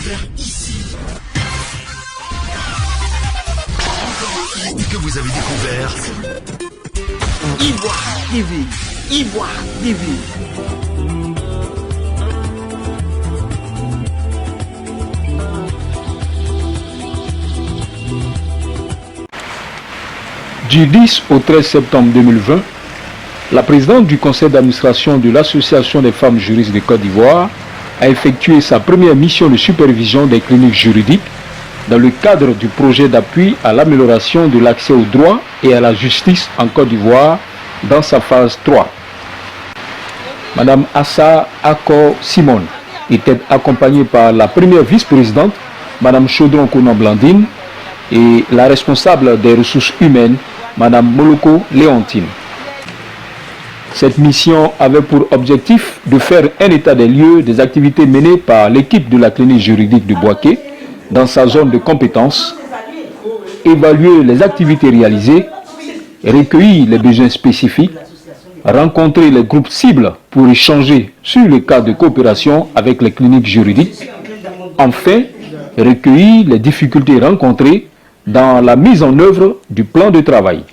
découvert ici. Et que vous avez découvert Ivoire TV. Ivoire TV. Du 10 au 13 septembre 2020, la présidente du conseil d'administration de l'Association des femmes juristes de Côte d'Ivoire a effectué sa première mission de supervision des cliniques juridiques dans le cadre du projet d'appui à l'amélioration de l'accès au droit et à la justice en Côte d'Ivoire dans sa phase 3. Madame Assa Akor Simon était accompagnée par la première vice-présidente, Madame Chaudron Konan Blandine, et la responsable des ressources humaines, Madame Moloko Léontine. Cette mission avait pour objectif de faire un état des lieux des activités menées par l'équipe de la clinique juridique de Boaké dans sa zone de compétence, évaluer les activités réalisées, recueillir les besoins spécifiques, rencontrer les groupes cibles pour échanger sur les cas de coopération avec les cliniques juridiques, enfin, recueillir les difficultés rencontrées dans la mise en œuvre du plan de travail.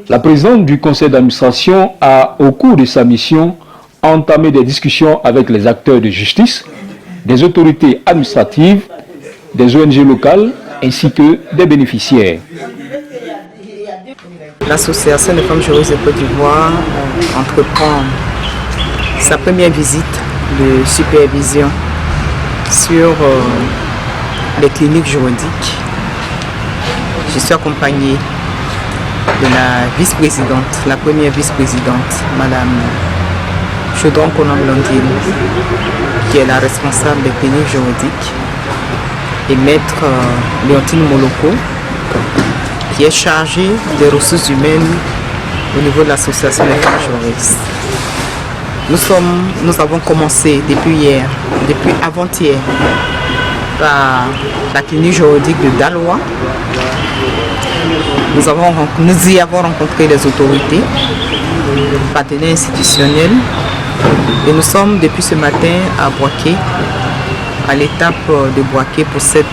La présidente du conseil d'administration a, au cours de sa mission, entamé des discussions avec les acteurs de justice, des autorités administratives, des ONG locales ainsi que des bénéficiaires. L'Association des femmes juristes de Côte d'Ivoire entreprend sa première visite de supervision sur les cliniques juridiques. Je suis accompagnée de la vice-présidente, la première vice-présidente, Madame Chaudron Konan Blandine, qui est la responsable des cliniques juridiques, et Maître Léontine Moloko, qui est chargée des ressources humaines au niveau de l'association des femmes juristes. Nous avons commencé depuis avant-hier, par la clinique juridique de Daloa. Nous y avons rencontré les autorités, partenaires institutionnels, et nous sommes depuis ce matin à Boaké, à l'étape de Boaké pour cette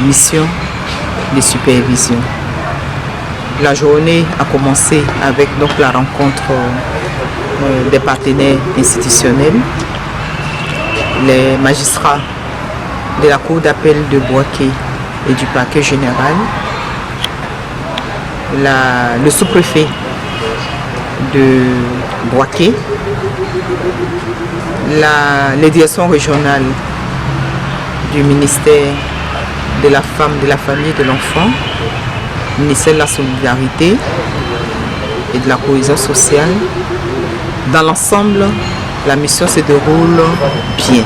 mission de supervision. La journée a commencé avec donc la rencontre des partenaires institutionnels, les magistrats de la cour d'appel de Boaké et du parquet général, le sous-préfet de Boaké, les directions régionales du ministère de la femme, de la famille et de l'enfant, ministère de la solidarité et de la cohésion sociale. Dans l'ensemble, la mission se déroule bien.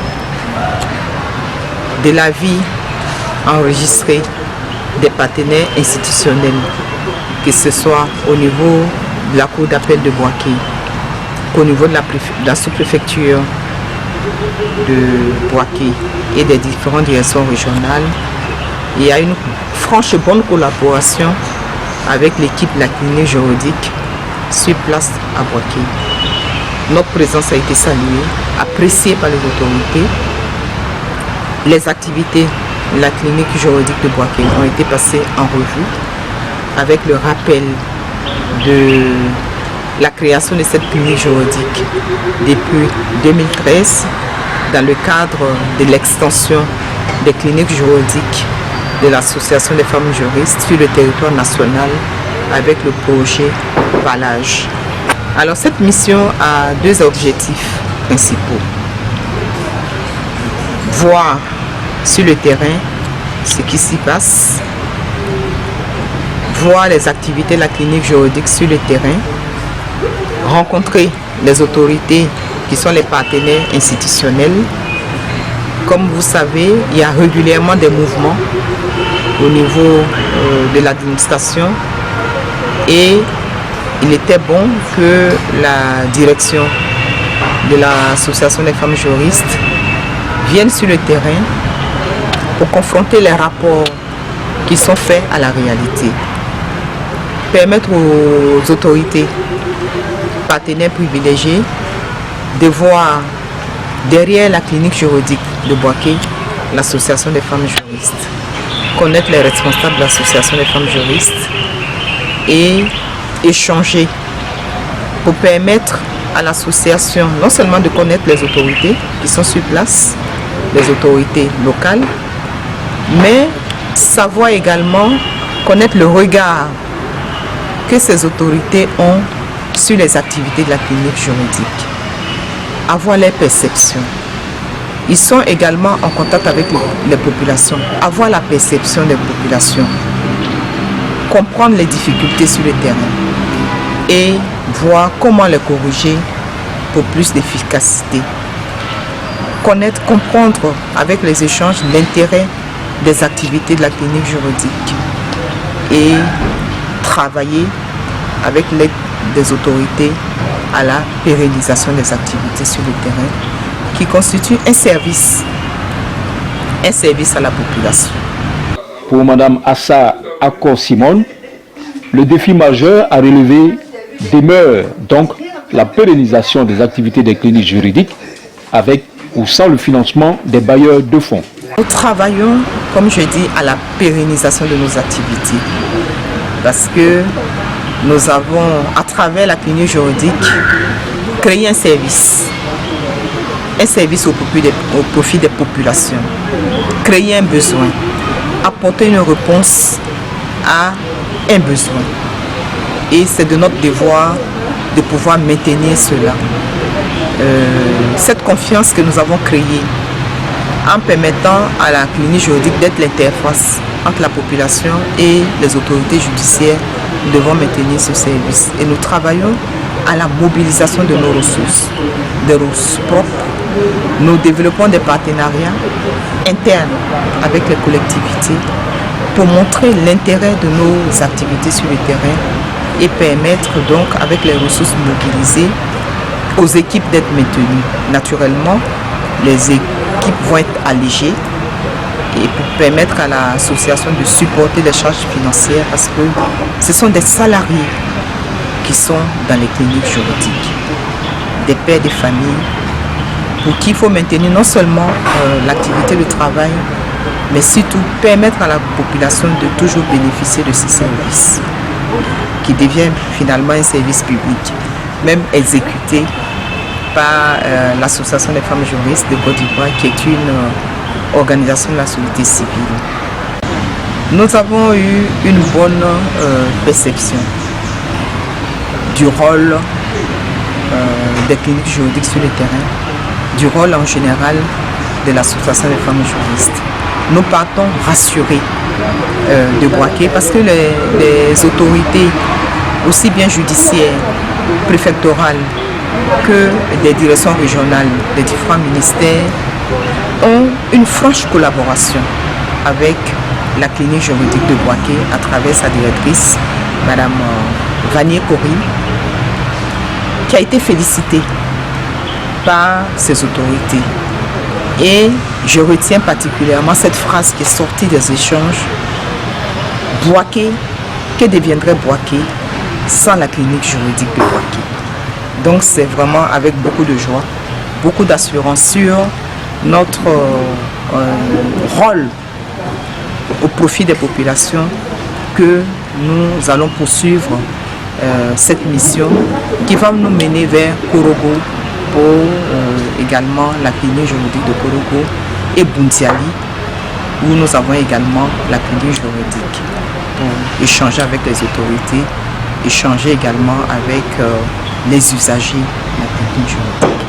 De l'avis enregistré des partenaires institutionnels, que ce soit au niveau de la cour d'appel de Boaké, qu'au niveau de la sous-préfecture de Boaké et des différentes directions régionales, il y a une franche et bonne collaboration avec l'équipe de la clinique juridique sur place à Boaké. Notre présence a été saluée, appréciée par les autorités. Les activités de la clinique juridique de Boaké ont été passées en revue avec le rappel de la création de cette clinique juridique depuis 2013 dans le cadre de l'extension des cliniques juridiques de l'Association des femmes juristes sur le territoire national avec le projet Valage. Alors cette mission a deux objectifs principaux. Voir sur le terrain ce qui s'y passe, voir les activités de la clinique juridique sur le terrain, rencontrer les autorités qui sont les partenaires institutionnels. Comme vous savez, il y a régulièrement des mouvements au niveau de l'administration et il était bon que la direction de l'Association des femmes juristes vienne sur le terrain pour confronter les rapports qui sont faits à la réalité. Permettre aux autorités, partenaires privilégiés, de voir derrière la clinique juridique de Boaké, l'association des femmes juristes. Connaître les responsables de l'association des femmes juristes et échanger pour permettre à l'association non seulement de connaître les autorités qui sont sur place, les autorités locales, mais savoir également connaître le regard que ces autorités ont sur les activités de la clinique juridique, avoir les perceptions. Ils sont également en contact avec les populations, avoir la perception des populations, comprendre les difficultés sur le terrain et voir comment les corriger pour plus d'efficacité. Connaître, comprendre avec les échanges l'intérêt des activités de la clinique juridique et travailler avec l'aide des autorités à la pérennisation des activités sur le terrain qui constitue un service à la population. Pour Mme Assa Akor-Simone, le défi majeur à relever demeure donc la pérennisation des activités des cliniques juridiques avec ou sans le financement des bailleurs de fonds. Nous travaillons, comme je dis, à la pérennisation de nos activités parce que nous avons, à travers la clinique juridique, créé un service au profit des populations, créer un besoin, apporter une réponse à un besoin. Et c'est de notre devoir de pouvoir maintenir cela. Cette confiance que nous avons créée en permettant à la clinique juridique d'être l'interface entre la population et les autorités judiciaires, nous devons maintenir ce service. Et nous travaillons à la mobilisation de nos ressources, des ressources propres. Nous développons des partenariats internes avec les collectivités pour montrer l'intérêt de nos activités sur le terrain et permettre donc, avec les ressources mobilisées, aux équipes d'être maintenues. Naturellement, les équipes vont être allégées et pour permettre à l'association de supporter les charges financières parce que ce sont des salariés qui sont dans les cliniques juridiques, des pères de famille pour qui il faut maintenir non seulement l'activité de travail, mais surtout permettre à la population de toujours bénéficier de ces services qui deviennent finalement un service public, même exécuté par l'Association des femmes juristes de Côte d'Ivoire qui est une organisation de la société civile. Nous avons eu une bonne perception du rôle des cliniques juridiques sur le terrain, du rôle en général de l'Association des femmes juristes. Nous partons rassurés de Boaké parce que les autorités, aussi bien judiciaires, préfectorales que des directions régionales des différents ministères, ont une franche collaboration avec la clinique juridique de Boaké à travers sa directrice, Mme Vanier Corinne, qui a été félicitée par ces autorités. Et je retiens particulièrement cette phrase qui est sortie des échanges. Boaké, que deviendrait Boaké sans la clinique juridique de Boaké? Donc c'est vraiment avec beaucoup de joie, beaucoup d'assurance sur notre rôle au profit des populations que nous allons poursuivre cette mission qui va nous mener vers Korogo pour également la clinique juridique de Korogo et Buntiali où nous avons également la clinique juridique pour échanger avec les autorités, échanger également avec les usagers de la clinique juridique.